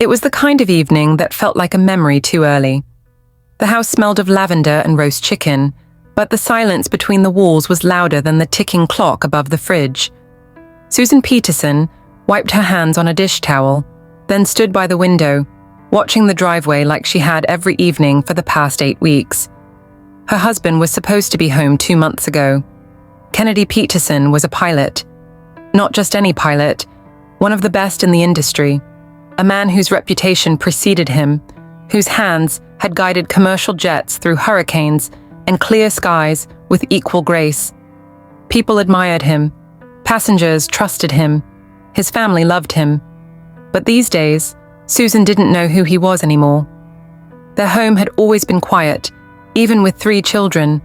It was the kind of evening that felt like a memory too early. The house smelled of lavender and roast chicken, but the silence between the walls was louder than the ticking clock above the fridge. Susan Peterson wiped her hands on a dish towel, then stood by the window, watching the driveway like she had every evening for the past 8 weeks. Her husband was supposed to be home 2 months ago. Kennedy Peterson was a pilot. Not just any pilot, one of the best in the industry. A man whose reputation preceded him, whose hands had guided commercial jets through hurricanes and clear skies with equal grace. People admired him. Passengers trusted him. His family loved him. But these days, Susan didn't know who he was anymore. Their home had always been quiet, even with 3 children.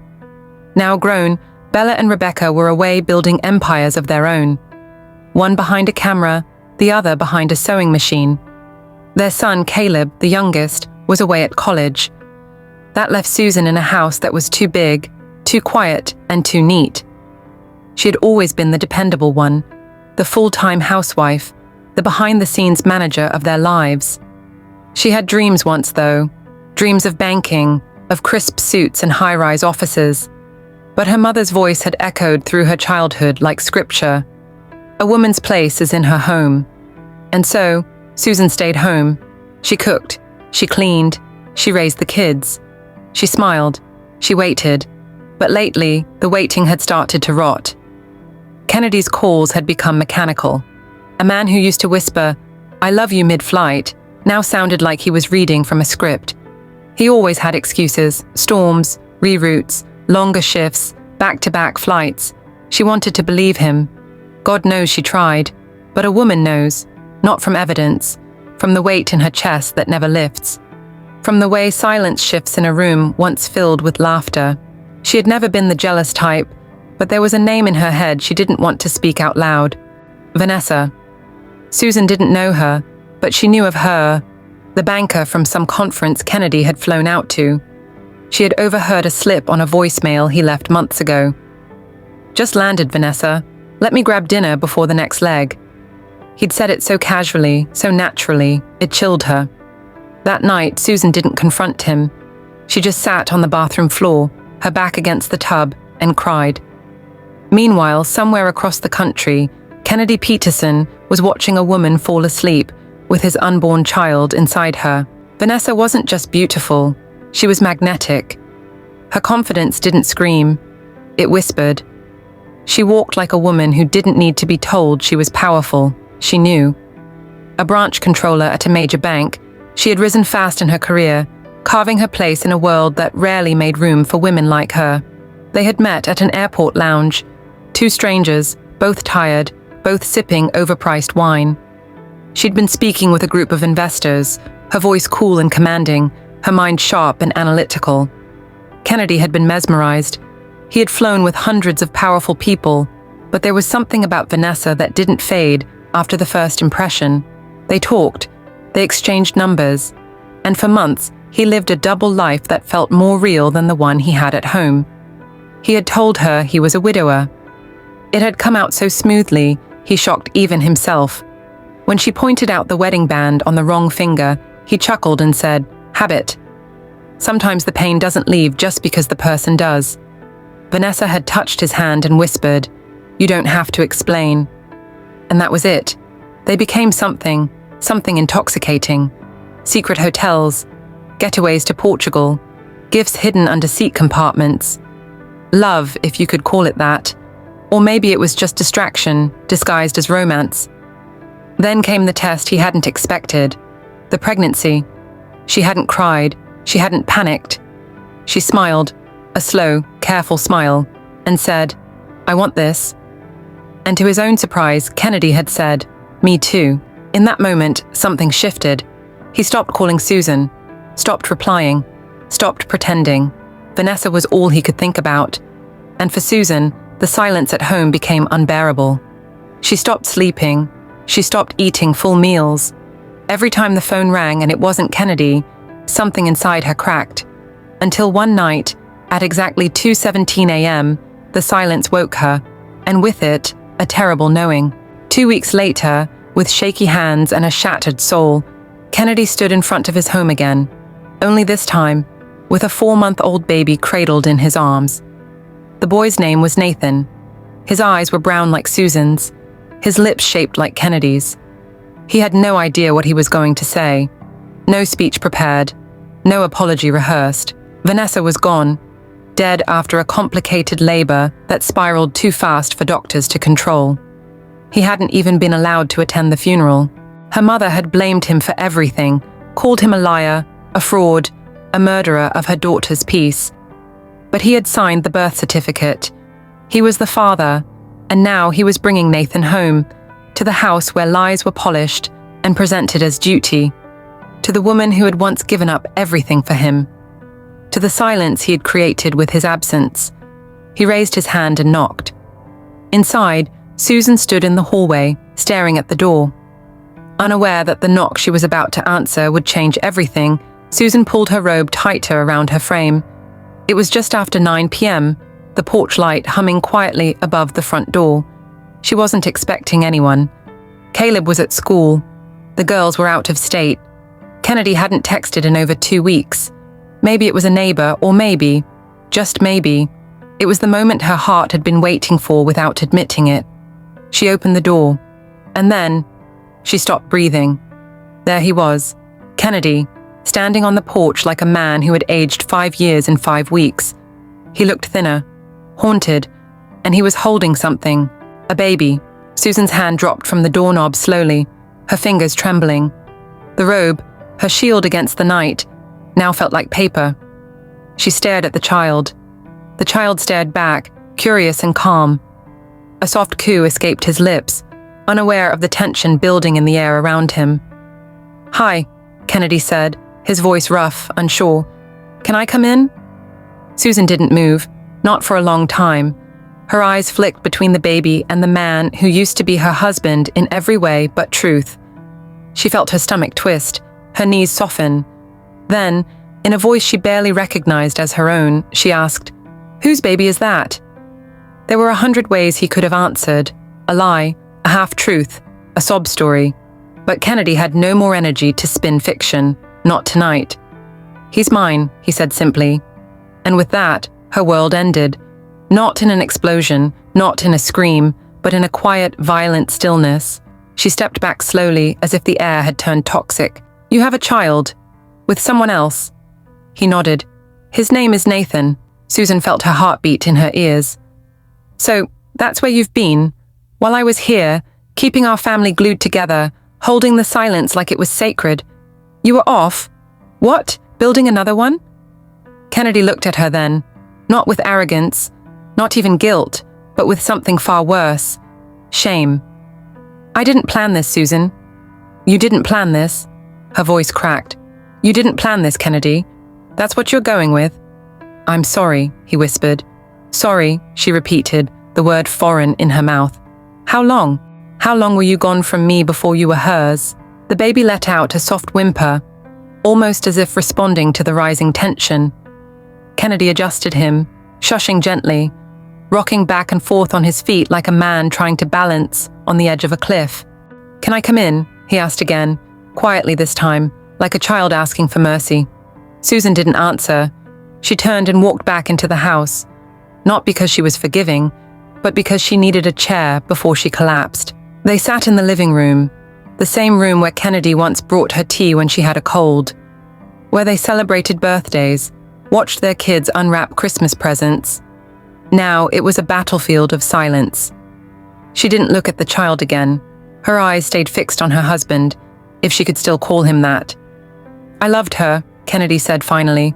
Now grown, Bella and Rebecca were away building empires of their own. One behind a camera, the other behind a sewing machine. Their son, Caleb, the youngest, was away at college. That left Susan in a house that was too big, too quiet, and too neat. She had always been the dependable one, the full-time housewife, the behind-the-scenes manager of their lives. She had dreams once, though, dreams of banking, of crisp suits and high-rise offices. But her mother's voice had echoed through her childhood like scripture. A woman's place is in her home. And so, Susan stayed home. She cooked, she cleaned, she raised the kids. She smiled, she waited. But lately, the waiting had started to rot. Kennedy's calls had become mechanical. A man who used to whisper, "I love you" mid-flight, now sounded like he was reading from a script. He always had excuses, storms, reroutes, longer shifts, back-to-back flights. She wanted to believe him. God knows she tried, but a woman knows, not from evidence, from the weight in her chest that never lifts, from the way silence shifts in a room once filled with laughter. She had never been the jealous type, but there was a name in her head she didn't want to speak out loud. Vanessa. Susan didn't know her, but she knew of her, the banker from some conference Kennedy had flown out to. She had overheard a slip on a voicemail he left months ago. "Just landed, Vanessa. Let me grab dinner before the next leg." He'd said it so casually, so naturally, it chilled her. That night, Susan didn't confront him. She just sat on the bathroom floor, her back against the tub, and cried. Meanwhile, somewhere across the country, Kennedy Peterson was watching a woman fall asleep with his unborn child inside her. Vanessa wasn't just beautiful, she was magnetic. Her confidence didn't scream, it whispered. She walked like a woman who didn't need to be told she was powerful. She knew. A branch controller at a major bank, she had risen fast in her career, carving her place in a world that rarely made room for women like her. They had met at an airport lounge, 2 strangers, both tired, both sipping overpriced wine. She'd been speaking with a group of investors, her voice cool and commanding, her mind sharp and analytical. Kennedy had been mesmerized. He had flown with hundreds of powerful people, but there was something about Vanessa that didn't fade after the first impression. They talked, they exchanged numbers, and for months he lived a double life that felt more real than the one he had at home. He had told her he was a widower. It had come out so smoothly, he shocked even himself. When she pointed out the wedding band on the wrong finger, he chuckled and said, "Habit. Sometimes the pain doesn't leave just because the person does." Vanessa had touched his hand and whispered, "You don't have to explain." And that was it. They became something intoxicating. Secret hotels, getaways to Portugal, gifts hidden under seat compartments. Love, if you could call it that. Or maybe it was just distraction, disguised as romance. Then came the test he hadn't expected. The pregnancy. She hadn't cried. She hadn't panicked. She smiled, a slow, careful smile, and said, "I want this." And to his own surprise, Kennedy had said, "Me too." In that moment, something shifted. He stopped calling Susan, stopped replying, stopped pretending. Vanessa was all he could think about. And for Susan, the silence at home became unbearable. She stopped sleeping. She stopped eating full meals. Every time the phone rang and it wasn't Kennedy, something inside her cracked. Until one night, at exactly 2:17 a.m., the silence woke her, and with it, a terrible knowing. 2 weeks later, with shaky hands and a shattered soul, Kennedy stood in front of his home again, only this time with a 4-month-old baby cradled in his arms. The boy's name was Nathan. His eyes were brown like Susan's, his lips shaped like Kennedy's. He had no idea what he was going to say. No speech prepared, no apology rehearsed. Vanessa was gone, dead after a complicated labor that spiraled too fast for doctors to control. He hadn't even been allowed to attend the funeral. Her mother had blamed him for everything, called him a liar, a fraud, a murderer of her daughter's peace. But he had signed the birth certificate. He was the father, and now he was bringing Nathan home, to the house where lies were polished and presented as duty, to the woman who had once given up everything for him, to the silence he had created with his absence. He raised his hand and knocked. Inside, Susan stood in the hallway, staring at the door. Unaware that the knock she was about to answer would change everything, Susan pulled her robe tighter around her frame. It was just after 9 p.m., the porch light humming quietly above the front door. She wasn't expecting anyone. Caleb was at school. The girls were out of state. Kennedy hadn't texted in over 2 weeks. Maybe it was a neighbor, or maybe, just maybe, it was the moment her heart had been waiting for without admitting it. She opened the door, and then she stopped breathing. There he was, Kennedy, standing on the porch like a man who had aged 5 years in 5 weeks. He looked thinner, haunted, and he was holding something, a baby. Susan's hand dropped from the doorknob slowly, her fingers trembling. The robe, her shield against the night, now felt like paper. She stared at the child. The child stared back, curious and calm. A soft coo escaped his lips, unaware of the tension building in the air around him. "Hi," Kennedy said, his voice rough, unsure. "Can I come in?" Susan didn't move, not for a long time. Her eyes flicked between the baby and the man who used to be her husband in every way but truth. She felt her stomach twist, her knees soften. Then, in a voice she barely recognized as her own, she asked, "Whose baby is that?" There were 100 ways he could have answered, a lie, a half-truth, a sob story. But Kennedy had no more energy to spin fiction, not tonight. "He's mine," he said simply. And with that, her world ended. Not in an explosion, not in a scream, but in a quiet, violent stillness. She stepped back slowly, as if the air had turned toxic. "You have a child? With someone else?" He nodded. "His name is Nathan." Susan felt her heartbeat in her ears. "So, that's where you've been? While I was here, keeping our family glued together, holding the silence like it was sacred. You were off? What? Building another one?" Kennedy looked at her then, not with arrogance, not even guilt, but with something far worse. Shame. "I didn't plan this, Susan." "You didn't plan this?" Her voice cracked. "You didn't plan this, Kennedy. That's what you're going with?" "I'm sorry," he whispered. "Sorry," she repeated, the word foreign in her mouth. "How long? How long were you gone from me before you were hers?" The baby let out a soft whimper, almost as if responding to the rising tension. Kennedy adjusted him, shushing gently, rocking back and forth on his feet like a man trying to balance on the edge of a cliff. "Can I come in?" he asked again, quietly this time, like a child asking for mercy. Susan didn't answer. She turned and walked back into the house, not because she was forgiving, but because she needed a chair before she collapsed. They sat in the living room, the same room where Kennedy once brought her tea when she had a cold, where they celebrated birthdays, watched their kids unwrap Christmas presents. Now it was a battlefield of silence. She didn't look at the child again. Her eyes stayed fixed on her husband, if she could still call him that. "I loved her," Kennedy said finally.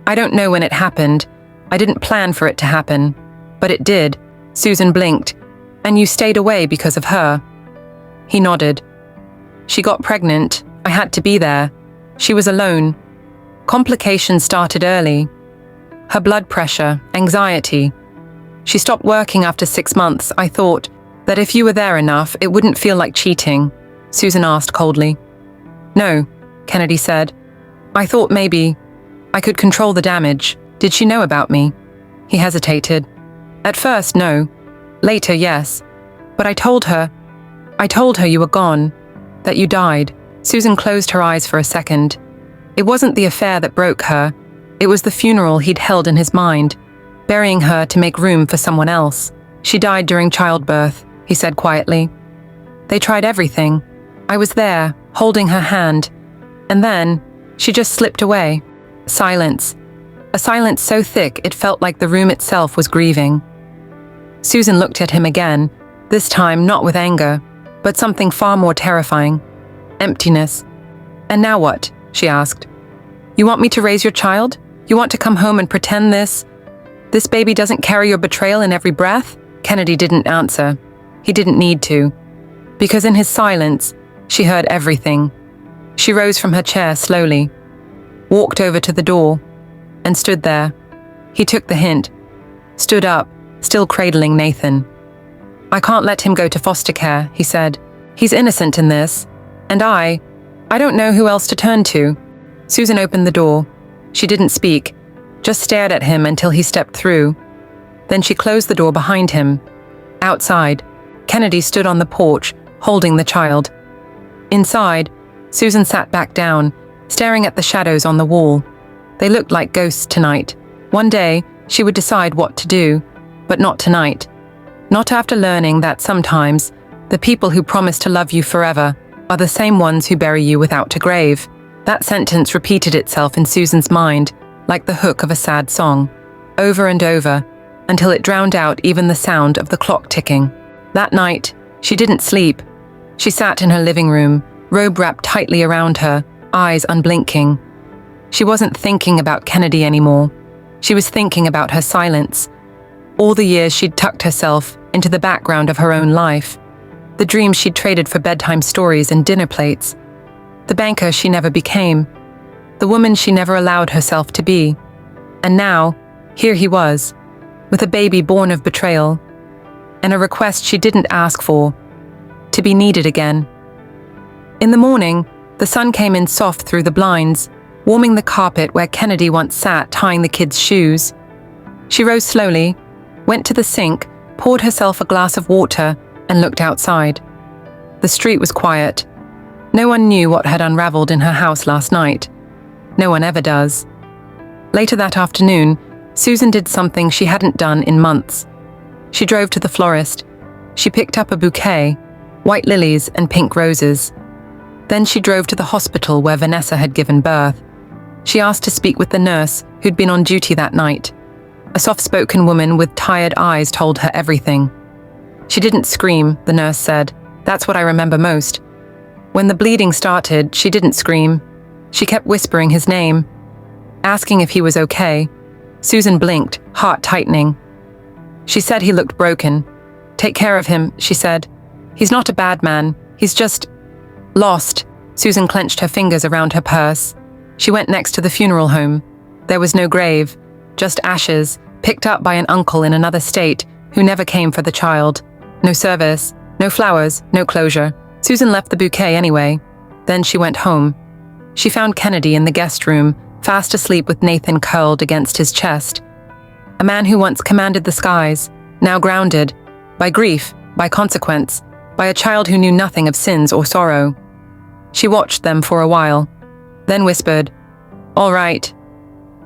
"I don't know when it happened. I didn't plan for it to happen. But it did." Susan blinked. "And you stayed away because of her?" He nodded. "She got pregnant. I had to be there. She was alone. Complications started early. Her blood pressure, anxiety. She stopped working after 6 months. I thought that if you were there enough, it wouldn't feel like cheating," Susan asked coldly. "No," Kennedy said. "I thought maybe I could control the damage. Did she know about me?" He hesitated. "At first, no. Later, yes. But I told her you were gone, that you died." Susan closed her eyes for a second. It wasn't the affair that broke her. It was the funeral he'd held in his mind, burying her to make room for someone else. She died during childbirth, he said quietly. They tried everything. I was there, holding her hand. And then, she just slipped away. Silence. A silence so thick it felt like the room itself was grieving. Susan looked at him again, this time not with anger, but something far more terrifying. Emptiness. And now what? She asked. You want me to raise your child? You want to come home and pretend this baby doesn't carry your betrayal in every breath? Kennedy didn't answer. He didn't need to. Because in his silence, she heard everything. She rose from her chair slowly, walked over to the door, and stood there. He took the hint, stood up, still cradling Nathan. I can't let him go to foster care, he said. He's innocent in this. And I don't know who else to turn to. Susan opened the door. She didn't speak, just stared at him until he stepped through. Then she closed the door behind him. Outside, Kennedy stood on the porch, holding the child. Inside, Susan sat back down, staring at the shadows on the wall. They looked like ghosts tonight. One day, she would decide what to do, but not tonight. Not after learning that sometimes, the people who promise to love you forever are the same ones who bury you without a grave. That sentence repeated itself in Susan's mind, like the hook of a sad song, over and over, until it drowned out even the sound of the clock ticking. That night, she didn't sleep. She sat in her living room, robe wrapped tightly around her, eyes unblinking. She wasn't thinking about Kennedy anymore. She was thinking about her silence. All the years she'd tucked herself into the background of her own life. The dreams she'd traded for bedtime stories and dinner plates. The banker she never became. The woman she never allowed herself to be. And now, here he was, with a baby born of betrayal, and a request she didn't ask for, to be needed again. In the morning, the sun came in soft through the blinds, warming the carpet where Kennedy once sat tying the kids' shoes. She rose slowly, went to the sink, poured herself a glass of water, and looked outside. The street was quiet. No one knew what had unraveled in her house last night. No one ever does. Later that afternoon, Susan did something she hadn't done in months. She drove to the florist. She picked up a bouquet, white lilies and pink roses. Then she drove to the hospital where Vanessa had given birth. She asked to speak with the nurse who'd been on duty that night. A soft-spoken woman with tired eyes told her everything. She didn't scream, the nurse said. That's what I remember most. When the bleeding started, she didn't scream. She kept whispering his name, asking if he was okay. Susan blinked, heart tightening. She said he looked broken. Take care of him, she said. He's not a bad man. He's just lost. Susan clenched her fingers around her purse. She went next to the funeral home. There was no grave, just ashes, picked up by an uncle in another state who never came for the child. No service, no flowers, no closure. Susan left the bouquet anyway. Then she went home. She found Kennedy in the guest room, fast asleep with Nathan curled against his chest. A man who once commanded the skies, now grounded, by grief, by consequence, by a child who knew nothing of sins or sorrow. She watched them for a while, then whispered, "All right."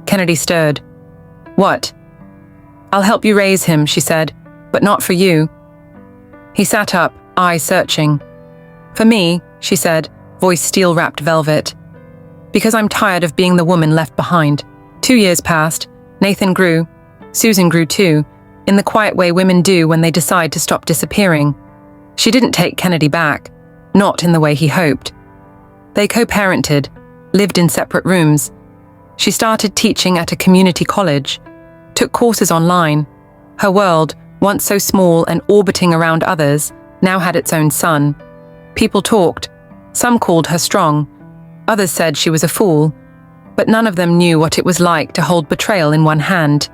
Kennedy stirred. "What?" "I'll help you raise him," she said, "but not for you." He sat up, eyes searching. "For me," she said, voice steel-wrapped velvet. "Because I'm tired of being the woman left behind." 2 years passed. Nathan grew. Susan grew too, in the quiet way women do when they decide to stop disappearing. She didn't take Kennedy back, not in the way he hoped. They co-parented, lived in separate rooms. She started teaching at a community college, took courses online. Her world, once so small and orbiting around others, now had its own sun. People talked. Some called her strong. Others said she was a fool. But none of them knew what it was like to hold betrayal in one hand,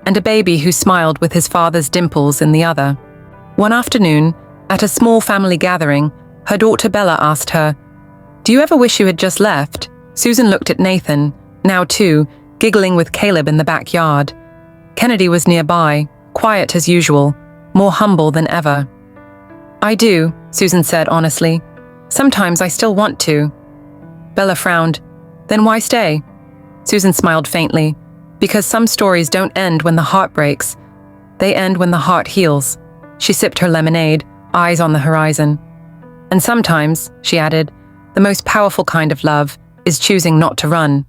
and a baby who smiled with his father's dimples in the other. One afternoon, at a small family gathering, her daughter Bella asked her, "Do you ever wish you had just left?" Susan looked at Nathan, now too, giggling with Caleb in the backyard. Kennedy was nearby, quiet as usual, more humble than ever. "I do," Susan said honestly. "Sometimes I still want to, Bella frowned. Then why stay? Susan smiled faintly. Because some stories don't end when the heart breaks. They end when the heart heals. She sipped her lemonade, eyes on the horizon. And sometimes, she added, the most powerful kind of love is choosing not to run.